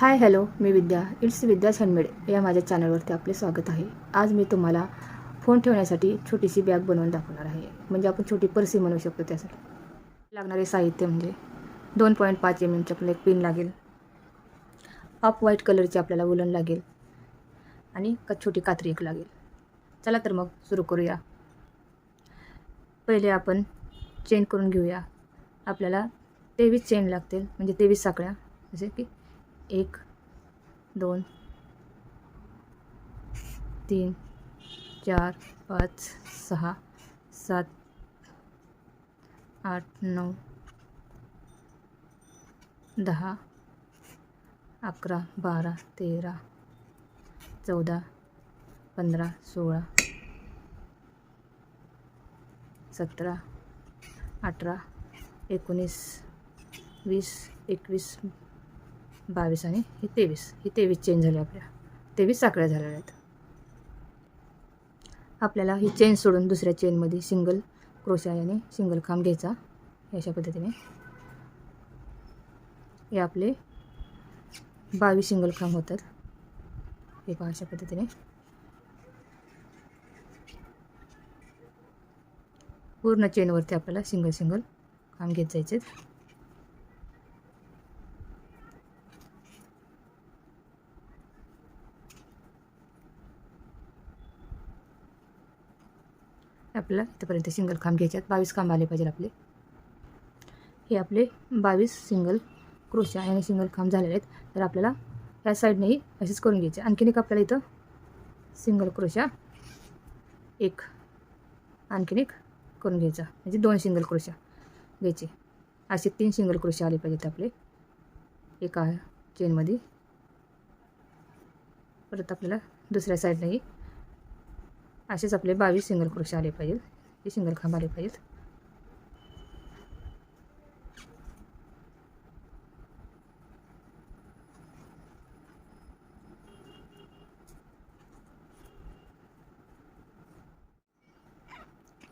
Hi hello, me Vidya. It's विद्यास handmade या माझ्या चॅनलवरती आपले स्वागत आहे. आज मी तुम्हाला फोन ठेवण्यासाठी छोटीशी बॅग बनवून दाखवणार आहे. म्हणजे आपण छोटी पर्सी म्हणू शकतो. त्यासाठी लागणारे साहित्य म्हणजे 2.5 mm आपल्याला एक पिन लागेल, ऑफ व्हाईट कलरची आपल्याला वुलन लागेल आणि छोटी कात्री एक लागेल. चला तर मग सुरू करूया. पहिले आपण चेन करून घेऊया. आपल्याला 23 चेन लागतील, म्हणजे 23 साखळ्या. जसे की 1 2 3 4 5 6 7 8 9 10 11 12 13 14 15 16 17 18 19 20 21 22 आणि ही 23 चेन झाली. आपल्या 23 साखळ्या झालेल्या आहेत. आपल्याला ही चेन सोडून दुसऱ्या चेनमध्ये सिंगल क्रोशा याने सिंगल खांब घ्यायचा. अशा पद्धतीने हे आपले 22 सिंगल खांब होतात. हे पहा, अशा पद्धतीने पूर्ण चेनवरती आपल्याला सिंगल खांब घेत जायचे. आपल्याला इथपर्यंत सिंगल खांब घ्यायचे आहेत. 22 खांब आले पाहिजे आपले. हे आपले 22 सिंगल क्रोशा याने सिंगल खांब झालेले आहेत. तर आपल्याला या साईडनेही असेच करून घ्यायचे. आणखीन एक आपल्याला इथं सिंगल क्रोशा एक आणखीन एक करून घ्यायचा, म्हणजे 2 सिंगल क्रोशा घ्यायचे. असे 3 सिंगल क्रोशा आले पाहिजेत आपले एका चेनमध्ये. परत आपल्याला दुसऱ्या साईडनेही असेच आपले 22 सिंगल क्रोशा आले पाहिजेत. हे सिंगल खांब आले पाहिजेत.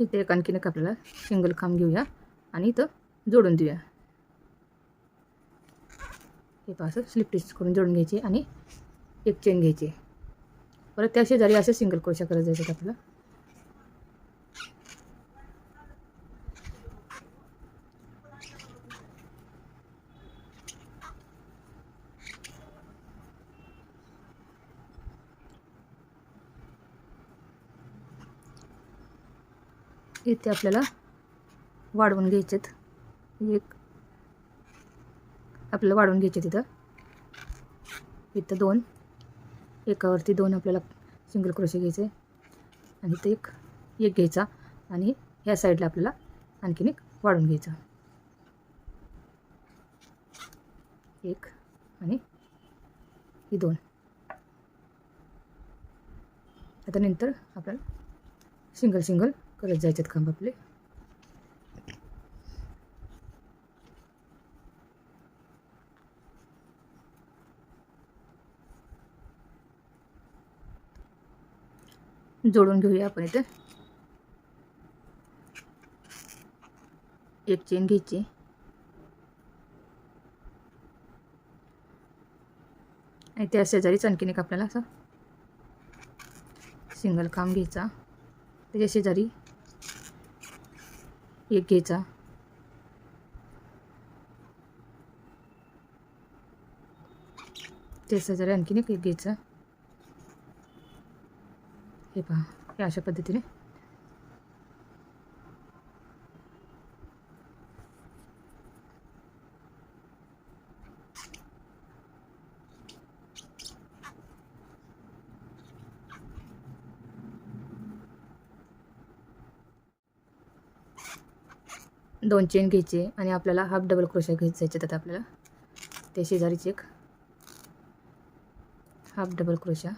इथे एक आणखीन एक आपल्याला सिंगल खांब घेऊया आणि इथं जोडून देऊया. हे पहा, असं स्लिप स्टिच करून जोडून घ्यायचे आणि एक चेन घ्यायची. परत त्या शेजारी असे सिंगल क्रोशा करत जायचे आपल्याला. इथे आपल्याला वाढवून घ्यायचेत. एक आपल्याला वाढवून घ्यायचे इथं 2, एकावरती 2 आपल्याला सिंगल क्रोशे घ्यायचे आणि इथं एक घ्यायचा आणि ह्या साईडला आपल्याला आणखीन एक वाढवून घ्यायचा. एक आणि ही 2. आता नंतर आपल्याला सिंगल करत जायचे खांब आपले. जोडून घेऊया आपण. इथे एक चेन घ्यायची आणि त्या शेजारीच आणखीन एक आपल्याला असा सिंगल खांब घ्यायचा. त्याच्या शेजारी एक घ्यायचा. त्या शेजारी आणखीन एक घ्यायचा. हे पहा, हे अशा पद्धतीने दोन चेन घ्यायचे आणि आपल्याला हाफ डबल क्रोशा घ्यायचे. त्यात आपल्याला त्या शेजारीच एक हाफ डबल क्रोशा,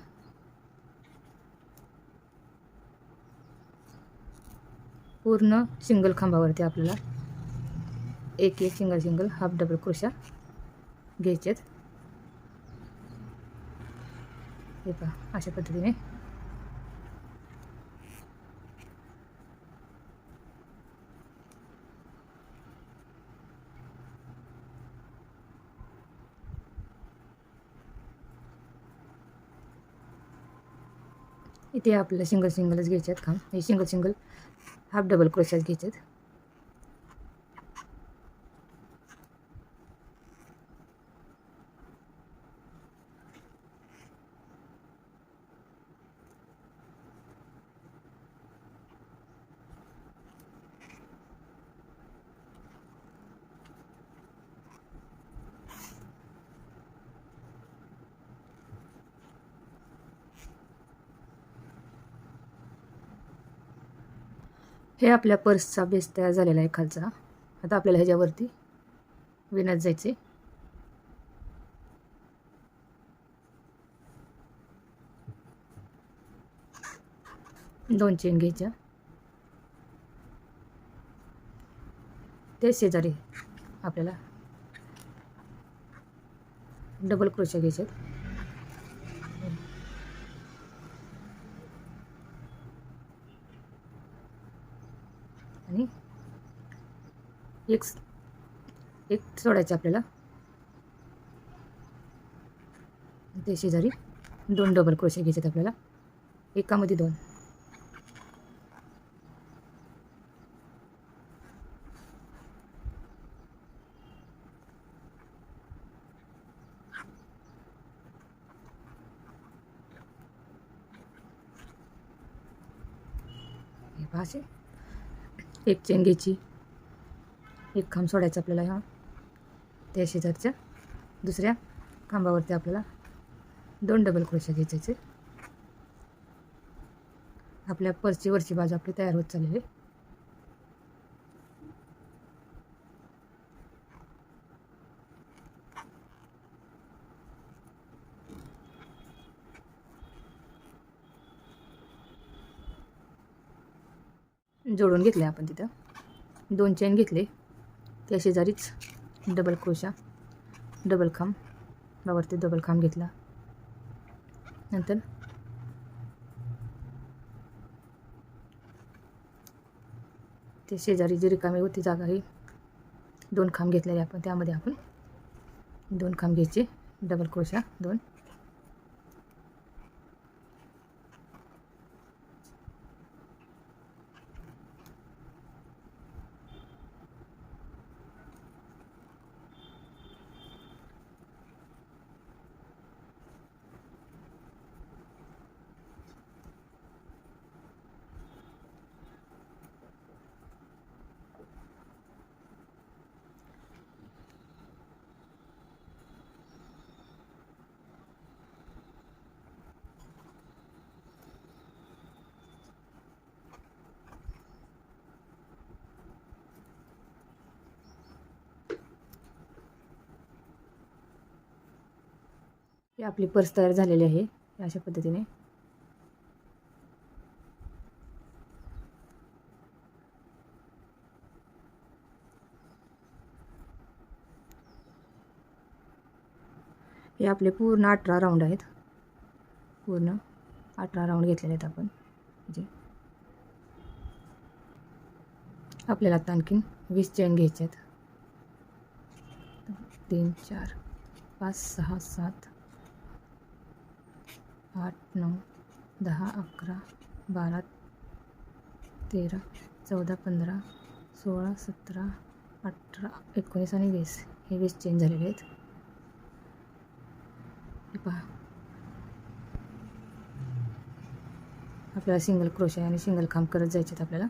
पूर्ण सिंगल खांबावरती आपल्याला एक सिंगल हाफ डबल क्रोशा घ्यायचेत. हे पहा, अशा पद्धतीने इथे आपल्याला सिंगल सिंगलच घ्यायचे आहेत खांब. हे सिंगल सिंगल हाफ डबल क्रोशाच घ्यायचे आहेत. हे आपल्या पर्सचा बेस तयार झालेला आहे खालचा. आता आपल्याला ह्याच्यावरती विणत जायचे. 2 चेन घ्यायच्या. ते शेजारी आपल्याला डबल क्रोशा घ्यायचे. आणि एक सोडायचं आपल्याला. ते शेजारी 2 डबल क्रोशे घ्यायचे आपल्याला, एकामध्ये 2. असे एक चेन घ्यायची, एक खांब सोडायचा आपल्याला. ह्या त्या शेजारच्या दुसऱ्या खांबावरती आपल्याला 2 डबल क्रोशे घ्यायचे. आपल्या पर्सची वरची बाजू आपली तयार होत चाललेली आहे. जोडून घेतले आपण. तिथं 2 चेन घेतले, त्या शेजारीच डबल क्रोशा, डबल खांब, वरती डबल खांब घेतला. नंतर ते शेजारी जी रिकामी होती जागा ही 2 खांब घेतलेले आपण, त्यामध्ये आपण 2 खांब घ्यायचे, डबल क्रोशा 2. ही आपली पर्स तयार झालेली आहे अशा पद्धतीने. हे आपले पूर्ण 18 राऊंड आहेत. पूर्ण 18 राऊंड घेतलेले आहेत आपण. म्हणजे आपल्याला आता आणखीन 20 चेन घ्यायचे आहेत. 3 4 5 6 7 8 9 10 11 12 13 14 15 16 17 18 19 आणि 20. हे 20 चेन झालेले आहेत. हे पहा, आपल्याला सिंगल क्रोशा आणि सिंगल खांब करत जायचे आहेत आपल्याला.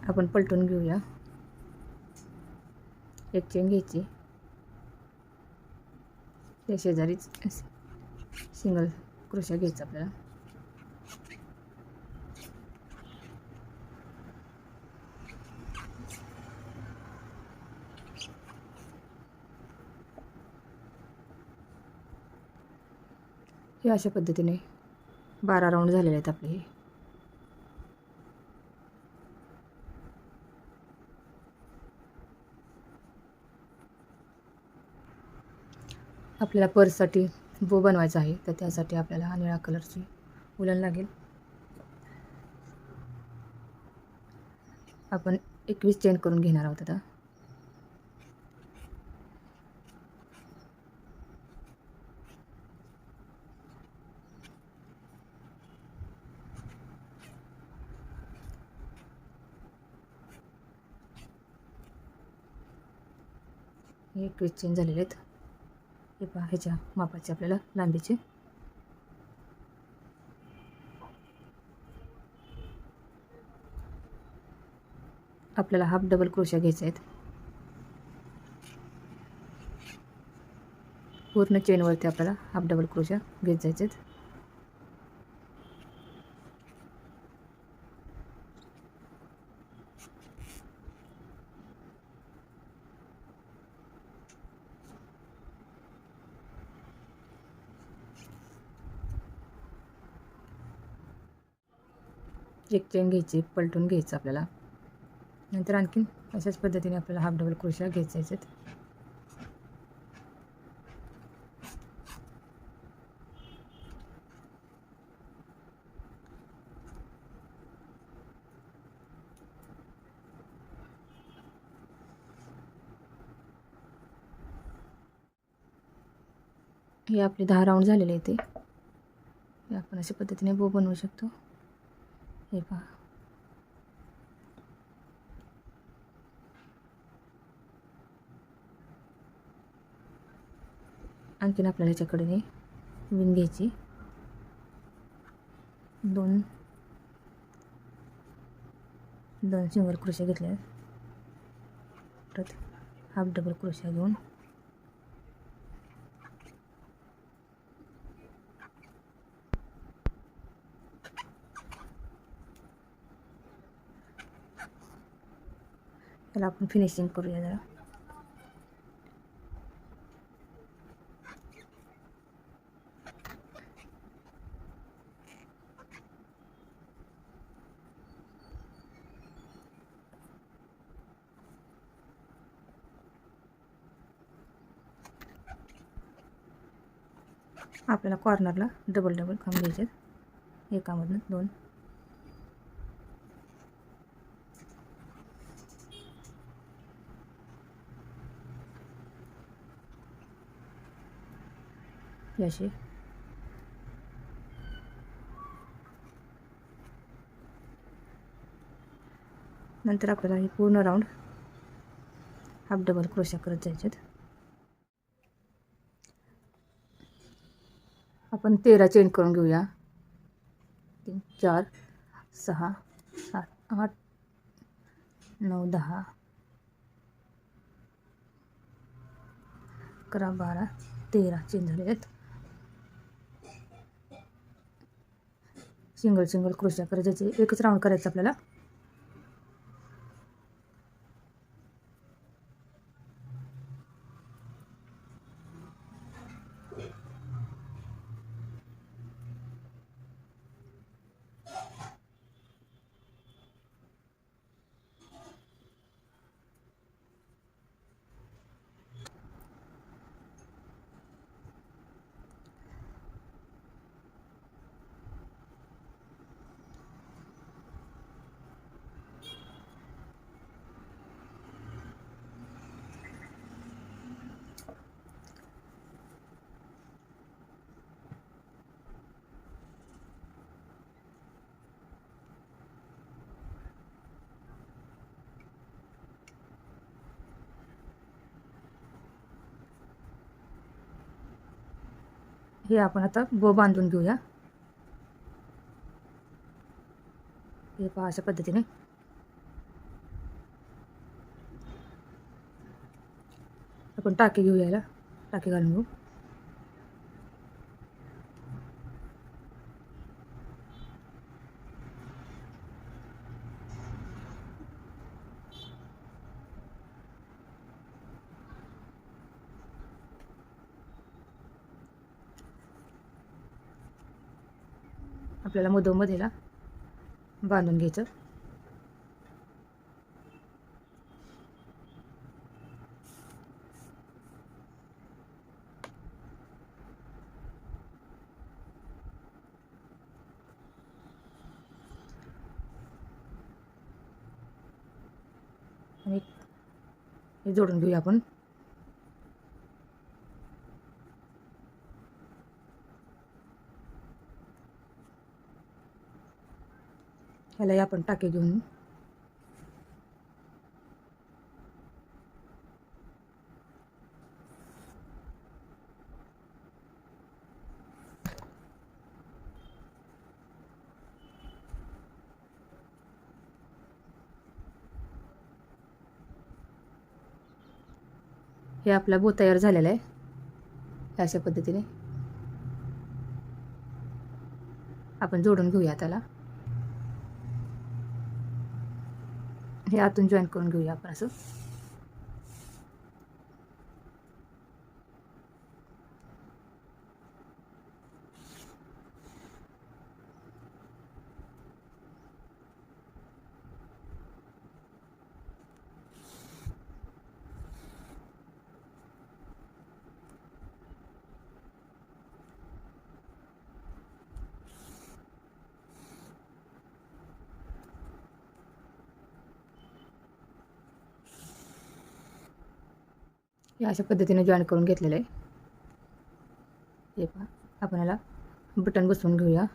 आपण पलटून घेऊया. एक चेन घ्यायची, त्या शेजारीच सिंगल क्रोशा घ्यायचा आपल्याला. हे अशा पद्धतीने 12 राऊंड झालेले आहेत आपले. आपल्याला पर्ससाठी बो बनवायचा आहे, तर त्यासाठी आपल्याला हा निळा कलरची उलन लागेल. आपण 21 चेन करून घेणार आहोत आता. हे 21 चेन झालेले आहेत. हे पहा, ह्याच्या मापाचे आपल्याला लांबीचे. आपल्याला हाफ डबल क्रोशा घ्यायचे आहेत. पूर्ण चेनवरती आपल्याला हाफ डबल क्रोशा घेत जायचे आहेत. एक चेन घ्यायची, पलटून घ्यायचं आपल्याला. नंतर आणखीन अशाच पद्धतीने आपल्याला हाफ डबल क्रोशा घेत जायचे आहेत. हे आपले 10 राऊंड झालेले आहेत. हे आपण अशा पद्धतीने बो बनवू शकतो. हे पहा, आणखीन आपल्याला ह्याच्याकडे विण घ्यायची. दोन सिंगल क्रोशा घेतले, परत हाफ डबल क्रोशा घेऊन त्याला आपण फिनिशिंग करूया जरा. आपल्याला कॉर्नरला डबल खांब घ्यायचे, एकामधून 2. असे नंतर आपल्याला हे पूर्ण राऊंड हाफ डबल क्रोशा करत जायचे. आपण 13 चेन करून घेऊया. 3 4 6 7 8 9 10 11 12 13 चेन झाले आहेत. सिंगल क्रोशा करायचे, एकच राऊंड करायचं आपल्याला. हे आपण आता बो बांधून घेऊया. हे पहा, अशा पद्धतीने आपण टाके घेऊया, याला टाके घालून घेऊ. आपल्याला मधोमधीला बांधून घ्यायचं. आणि हे जोडून घेऊया आपण. ह्यालाही आपण टाके घेऊन हे आपला बो तयार झालेला आहे. अशा पद्धतीने आपण जोडून घेऊया त्याला. हे आतून जॉईन करून घेऊया आपण असं. हे अशा पद्धतीने जॉईन करून घेतलेलं आहे. हे पहा, आपण याला बटन बसवून घेऊया.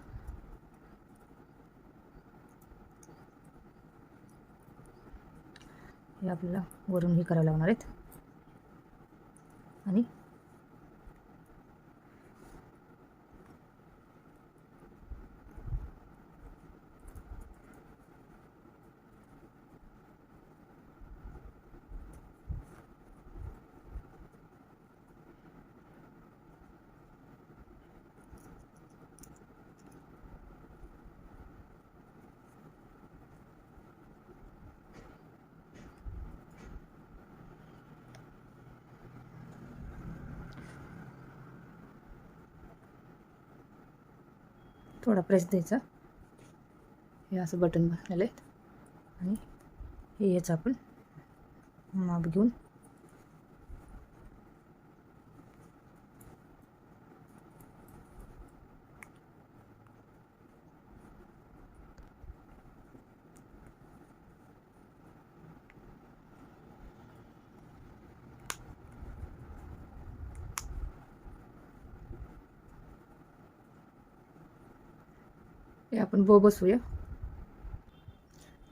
हे आपल्याला वरून हे करायला लागणार आहेत. आणि थोडा प्रेस द्यायचा. हे असं बटन बसलेलं आहे. आणि हे याचं आपण माप घेऊन हे आपण बो बसवूया.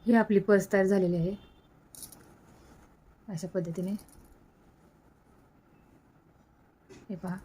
ही आपली पर्स तयार झालेली आहे. अशा पद्धतीने हे पहा.